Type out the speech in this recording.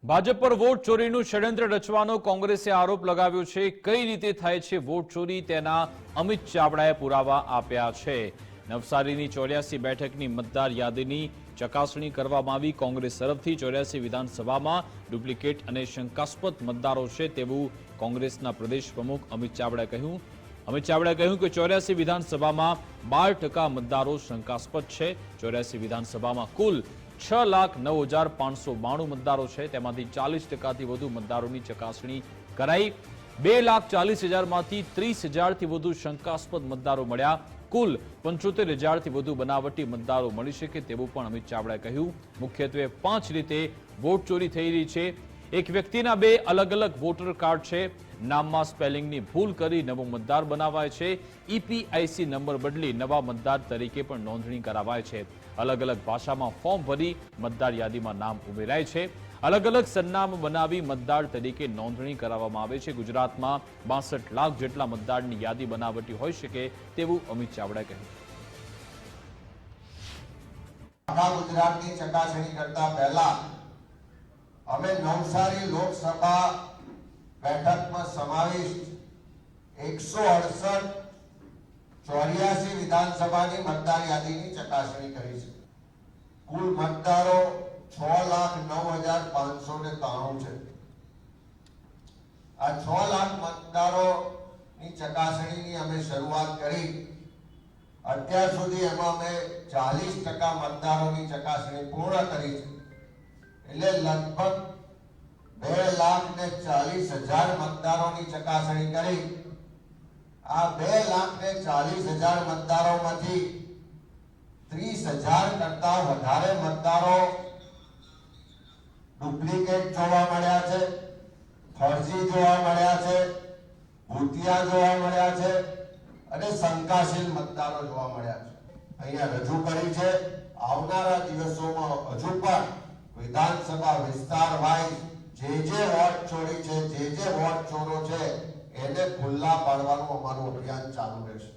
ભાજપ પર વોટ ચોરીનું ષડયંત્ર રચવાનો કોંગ્રેસે આરોપ લગાવ્યો છે। કઈ રીતે થાય છે વોટ ચોરી તેના અમિત ચાવડાએ પુરાવા આપ્યા છે। નવસારીની 84 બેઠકની મતદાર યાદીની ચકાસણી કરવામાં આવી। કોંગ્રેસ તરફથી 84 વિધાનસભામાં ડુપ્લિકેટ અને શંકાસ્પદ મતદારો છે તેવું કોંગ્રેસના પ્રદેશ પ્રમુખ અમિત ચાવડાએ કહ્યું। અમિત ચાવડાએ કહ્યું કે 84 વિધાનસભામાં 12% મતદારો શંકાસ્પદ છે। 84 વિધાનસભામાં કુલ 6,09,592 મતદારો છે, તેમાંથી 40%થી વધુ મતદારોની ચકાસણી કરાઈ। 2,40,000 માંથી 30,000થી વધુ શંકાસ્પદ મતદારો મળ્યા। કુલ 75,000થી વધુ બનાવટી મતદારો મળી શકે તેવું પણ અમિત ચાવડાએ કહ્યું। મુખ્યત્વે 5 રીતે વોટ ચોરી થઈ રહી છે। એક વ્યક્તિના 2 અલગ અલગ વોટર કાર્ડ છે। નામમાં સ્પેલિંગની ભૂલ કરી નવો મતદાર બનાવાય છે। ઈપીઆઈસી નંબર બદલી નવા મતદાર તરીકે પણ નોંધણી કરાવાય છે। અલગ અલગ ભાષામાં ફોર્મ ભરી મતદાર યાદીમાં નામ ઉમેરાય છે। અલગ અલગ સરનામ બનાવી મતદાર તરીકે નોંધણી કરાવવામાં આવે છે। ગુજરાતમાં 62 લાખ જેટલા મતદારની યાદી બનાવટી હોઈ શકે તેવું અમિત ચાવડાએ કહ્યું। આખા ગુજરાતની ચકાસણી કરતા પહેલા અમે નવસારી લોકસભા બેઠકમાં સમાવિષ્ટ 168 84 વિધાનસભાની મતદાર યાદીની ચકાસણી કરી છે। કુલ મતદારો 6,09,593 છે। આ 6 લાખ મતદારોની ચકાસણીની અમે શરૂઆત કરી। અત્યાર સુધી એમાં અમે 40% મતદારોની ચકાસણી પૂર્ણ કરી છે। એટલે લગભગ 2,40,000 મતદારોની ચકાસણી કરી। આ 2,40,000 મતદારોમાંથી 30,000 કરતા વધારે મતદારો ડુપ્લિકેટ જોવા મળ્યા છે, ફરજી જોવા મળ્યા છે, ભૂતિયા જોવા મળ્યા છે અને શંકાશીલ મતદારો જોવા મળ્યા છે। અહીંયા રજૂ કરી છે। આવનારા દિવસોમાં હજુ પણ વિધાનસભા વિસ્તાર વાઇઝ જે વોટ ચોરી છે, જે વોટ ચોરો છે એને ખુલ્લા પાડવાનું અમારું અભિયાન ચાલુ રહેશે।